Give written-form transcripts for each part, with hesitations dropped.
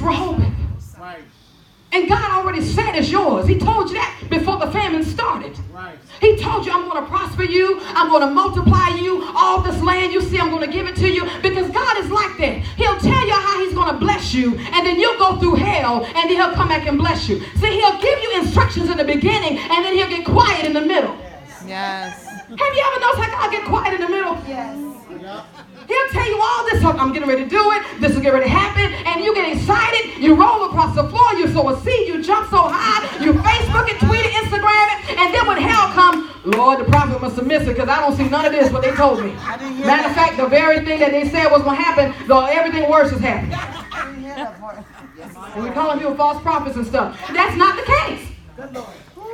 Rehoboth. Right. And God already said it's yours. He told you that before the famine started. Right. He told you, I'm going to prosper you. I'm going to multiply you. All this land you see, I'm going to give it to you. Because God is like that. He'll tell you how he's going to bless you. And then you'll go through hell. And then he'll come back and bless you. See, he'll give you instructions in the beginning. And then he'll get quiet in the middle. Yes. Have you ever noticed how God get quiet in the middle? Yes. He'll tell you all this. I'm getting ready to do it. This is getting ready to happen. And you get excited. You roll across the floor. You sow a seed. You jump so high. You Facebook it, tweet it, Instagram it. And then when hell comes, Lord, the prophet must have missed it because I don't see none of this, what they told me. Matter of fact, the very thing that they said was going to happen, though everything worse is happening. And we call people false prophets and stuff. That's not the case.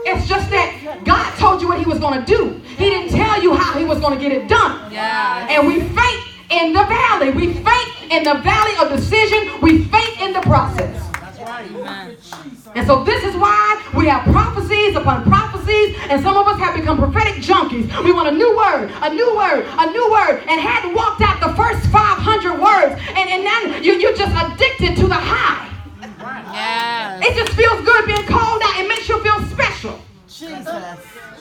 It's just that God told you what he was going to do. He didn't tell you how he was going to get it done. Yeah. And we faint in the valley. We faint in the valley of decision. We faint in the process. That's right. Amen. And so this is why we have prophecies upon prophecies, and some of us have become prophetic junkies. We want a new word, a new word, a new word, and hadn't walked out the first 500 words, and now you're just addicted to the high. Yes. It just feels good being called out. It makes you feel special. Jesus.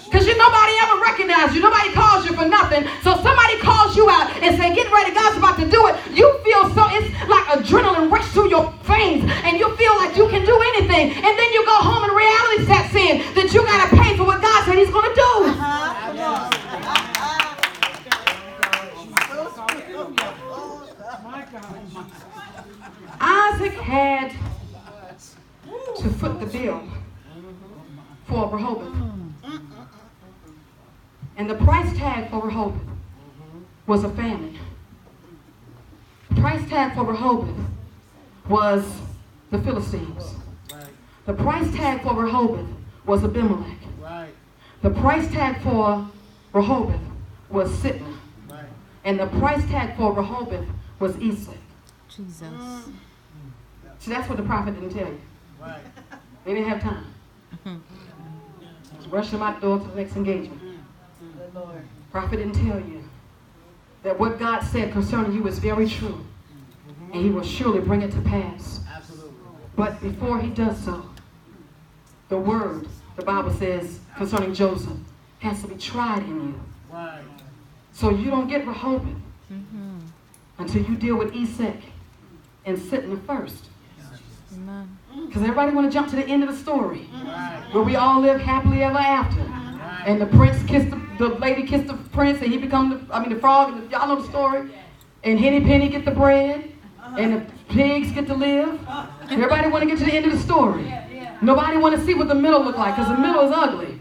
Because nobody ever recognizes you. Nobody calls you for nothing. So somebody calls you out and say, get ready, God's about to do it. You feel so, it's like adrenaline rush through your veins. And you feel like you can do anything. And then you go home and reality sets in that you got to pay for what God said he's going to do. Isaac had to foot the bill for Rehoboth. And the price tag for Rehoboth was a famine. The price tag for Rehoboth was the Philistines. Right. The price tag for Rehoboth was Abimelech. Right. The price tag for Rehoboth was Sitna. Right. And the price tag for Rehoboth was Esau. Jesus. See, that's what the prophet didn't tell you. Right. They didn't have time. Just rush them out the door to the next engagement. Good Lord. Prophet didn't tell you that what God said concerning you is very true. And he will surely bring it to pass. Absolutely. But before he does so, the word, the Bible says, concerning Joseph, has to be tried in you. Right. So you don't get Rehoboth until you deal with Esek and Sitna first. Amen. Because everybody want to jump to the end of the story, Right. where we all live happily ever after. Right. And the prince kissed the lady kissed the prince, and he become the frog. And y'all know the story. And Henny Penny get the bread, and the pigs get to live. Everybody want to get to the end of the story. Nobody want to see what the middle look like, because the middle is ugly.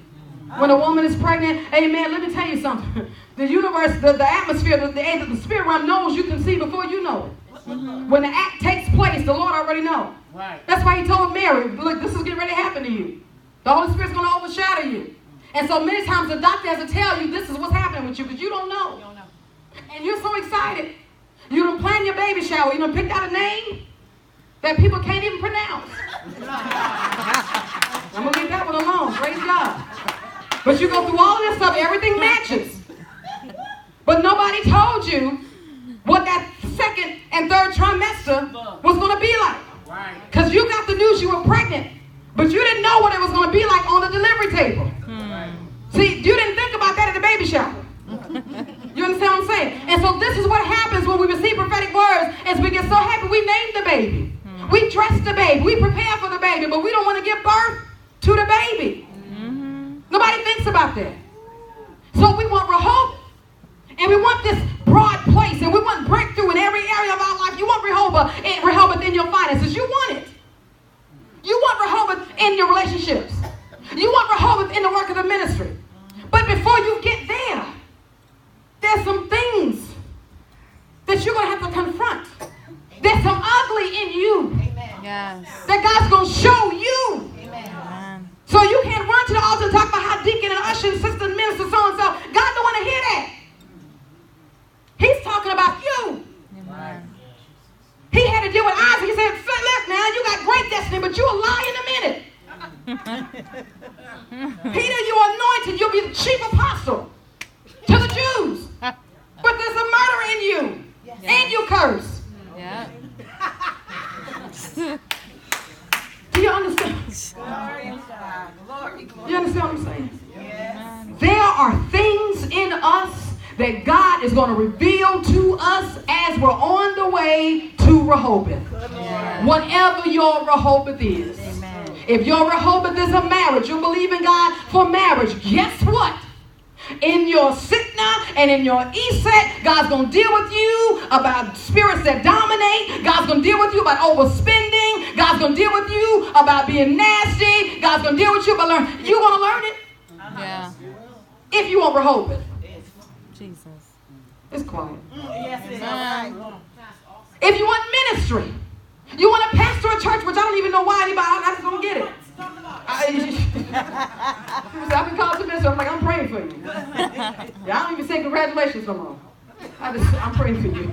When a woman is pregnant, amen, let me tell you something. The universe, the atmosphere, the spirit realm knows you can see before you know it. When the act takes place, the Lord already knows. Right. That's why he told Mary, look, this is getting ready to happen to you. The Holy Spirit's going to overshadow you. And so many times the doctor has to tell you this is what's happening with you because you don't know. And you're so excited. You done planned your baby shower. You done picked out a name that people can't even pronounce. I'm going to leave that one alone. Praise God. But you go through all of this stuff. Everything matches. But nobody told you what that second and third trimester was going to be like. Right. Because you got the news you were pregnant, but you didn't know what it was going to be like on the delivery table. Right. See, you didn't think about that at the baby shower. You understand what I'm saying? And so this is what happens when we receive prophetic words, is we get so happy we name the baby. We dress the baby. We prepare for the baby, but we don't want to give birth to the baby. Nobody thinks about that. So we want Rehoboth, and we want this broad place, and we want breakthrough in every area of our life. You want Rehoboth in your finances. You want it. You want Rehoboth in your relationships. You want Rehoboth in the work of the ministry. But before you get there, there's some things that you're going to have to confront. There's some ugly in you. Yes. That God's going to show you. Amen. So you can't run to the altar and talk about how deacon and usher and sister and minister so-and-so. God don't want to hear that. He's talking about you. Amen. He had to deal with Isaac. He said, look now, you got great destiny, but you'll lie in a minute. Peter, you're anointed. You'll be the chief apostle to the Jews. But there's a murder in you. And you curse. Yeah. You understand what I'm saying? There are things in us that God is going to reveal to us as we're on the way to Rehoboth. Whatever your Rehoboth is. Amen. If your Rehoboth is a marriage, you believe in God for marriage, guess what? In your Sitna and in your Eset, God's going to deal with you about spirits that dominate. God's going to deal with you about overspending. God's going to deal with you about being nasty. God's going to deal with you about learning. You're going to learn it. Yeah. If you want Rehoboth. Jesus. It's quiet. Yes, it is. Amen. If you want ministry, you want to pastor a church, which I don't even know why anybody, I just don't get it. I've been called to minister. I'm like, I'm praying for you. Yeah, I don't even say congratulations no more. I'm praying for you.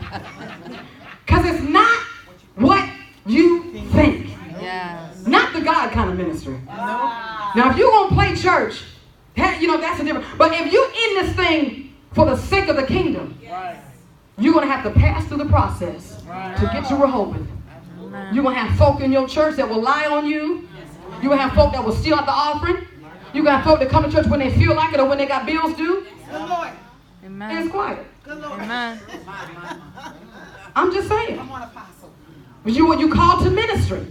Because it's not what you think. Yes. Not the God kind of ministry. Now, if you're going to play church, you know, that's a different. But if you're in this thing for the sake of the kingdom, you're going to have to pass through the process to get to Rehoboth. You're going to have folk in your church that will lie on you. You're going to have folk that will steal out the offering. You're going to have folk that come to church when they feel like it or when they got bills due. Amen. And it's quiet. Amen. I'm just saying. You called to ministry.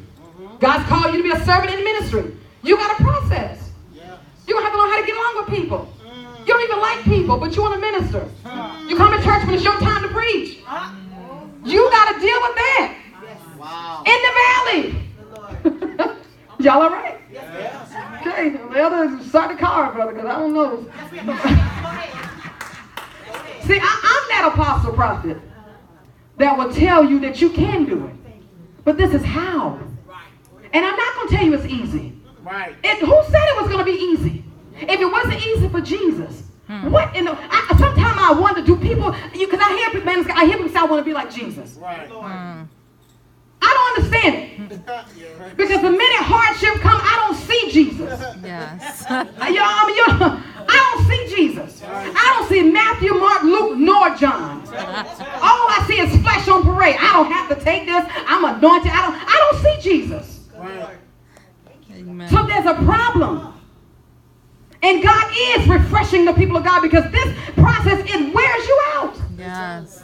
God's called you to be a servant in ministry. You got a process. You're going to have to learn how to get along with people. You don't even like people, but you want to minister. You come to church when it's your time to preach. You got to deal with that. In the valley. Y'all all right? Okay, the other start the car, brother, because I don't know. See, I'm that apostle prophet that will tell you that you can do it. But this is how. And I'm not going to tell you it's easy. Who said it was going to be easy? If it wasn't easy for Jesus, what in the... Sometimes I wonder, do people... Because I hear people say, I want to be like Jesus. I don't understand it. Because the minute hardship comes, I don't see Jesus. Yes. I don't see Jesus. I don't see Matthew, Mark, Luke, nor John. All I see is flesh on parade. I don't have to take this. I'm anointed. I don't see Jesus. Amen. So there's a problem. And God is refreshing the people of God because this process, it wears you out. Yes.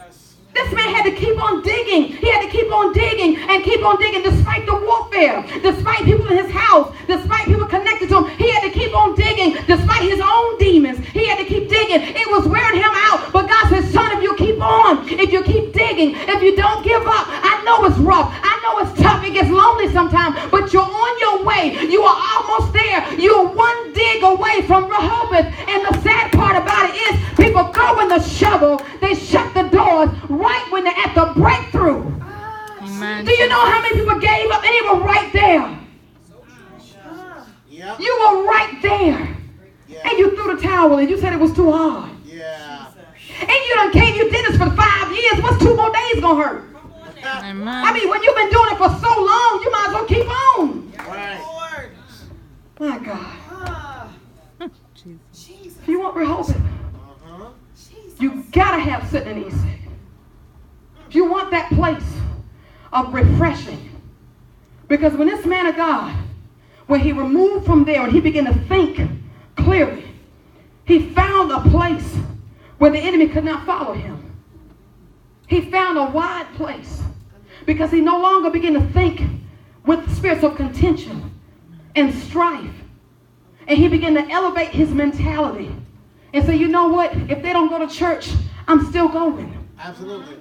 This man had to keep on digging. He had to keep on digging and keep on digging despite the warfare, despite people in his house, despite people connected to him. He had to keep on digging despite his own demons. He had to keep digging. It was wearing him out. But God says, son, if you keep on, if you keep digging, if you don't give up, I know it's rough. I know it's tough. It gets lonely sometimes, but you're on your way. You are almost there. You're one dig away from Rehoboth. And the sad part about it is people go in the shovel. They shut the doors right when they're at the breakthrough. Amen. Do you know how many people gave up? And they were right there. You were right there. And you threw the towel and you said it was too hard. And you done came, you did this for 5 years. What's 2 more days gonna hurt? Amen. I mean, when you've been doing it for so long, you might as well keep on. My God. Jesus. If you want Rehoboth, you gotta have sitting and easy. If you want that place of refreshing, because when this man of God, when he removed from there and he began to think clearly, he found a place where the enemy could not follow him. He found a wide place because he no longer began to think with spirits of contention and strife. And he began to elevate his mentality and say, you know what? If they don't go to church, I'm still going. Absolutely.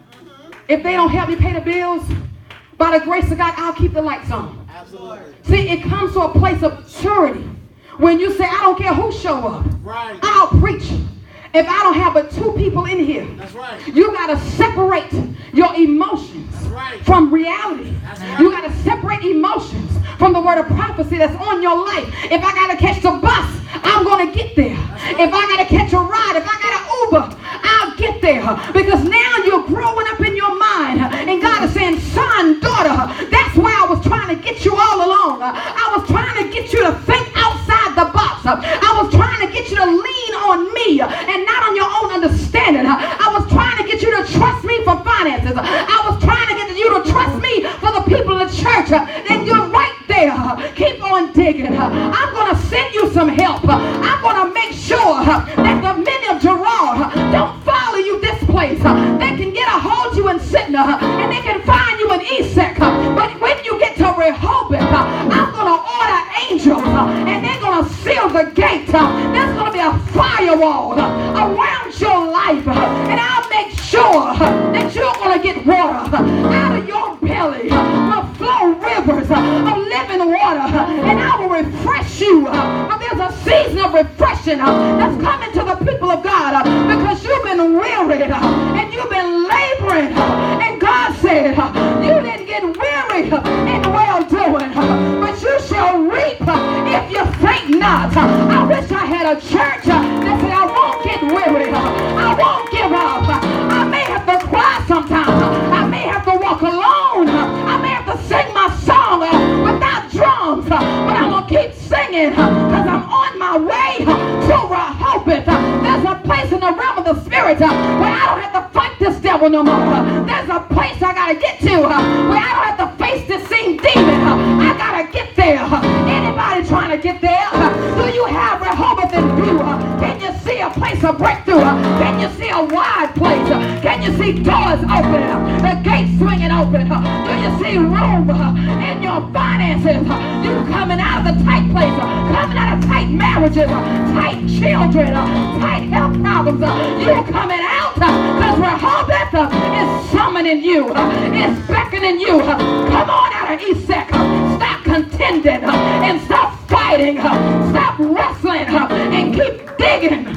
If they don't help me pay the bills, by the grace of God, I'll keep the lights on. Absolutely. See, it comes to a place of purity when you say, I don't care who show up. Right. I'll preach. If I don't have but 2 people in here, That's right. you got to separate your emotions right. from reality. Right. You got to separate emotions from the word of prophecy that's on your life. If I got to catch the bus, I'm going to get there. If I got to catch a ride, if I got to Uber, I'll get there. Because now you're growing up in your mind. And God is saying, son, daughter, that's why I was trying to get you all along. I was trying to get you to think outside the box. I was trying to get you to lean on me and not on your own understanding. I was trying to get you to trust me for finances. I was trying to get you to trust me for the people in the church. And you're right there. Keep on digging. I'm going to send you some help. I'm going to make sure that the men of Gerard don't follow you this place. They can get a hold of you in Sidna, and they can find you in Esek. But when you get to Rehoboth, I'm going to order angels, and they're going to seal the gate. There's going to be a firewall around your life, and I'll make sure that you're going to get water out of your belly. Will flow rivers of living water, and I will refresh you. There's a season of refreshing that's coming to the people of God because you've been wearied and you've been laboring, and God said you didn't get weary in well-doing, but you shall reap if you faint not. I wish I had a church that said I won't get weary, I won't give up. I may have to cry sometimes, I may have to walk alone, I may have to sing my song without drums, but I'm going to keep singing because I'm on my way to Rehoboth. There's a place in the realm of the spirit where I don't have to fight this devil no more. There's a place I got to get to where I don't have to face this same demon. I got to get there. Anybody trying to get there? Do you have Rehoboth in view? Can you see a place of breakthrough? Can you see a wide place? Can you see doors opening? The gates swinging open? Do you see room in your finances? You coming out of the tight place, coming out of tight marriages, tight children, tight health problems. You coming out because Rehoboth is summoning you, is beckoning you. Come on out of Esek. Stop contending and stop fighting. Stop wrestling and keep digging.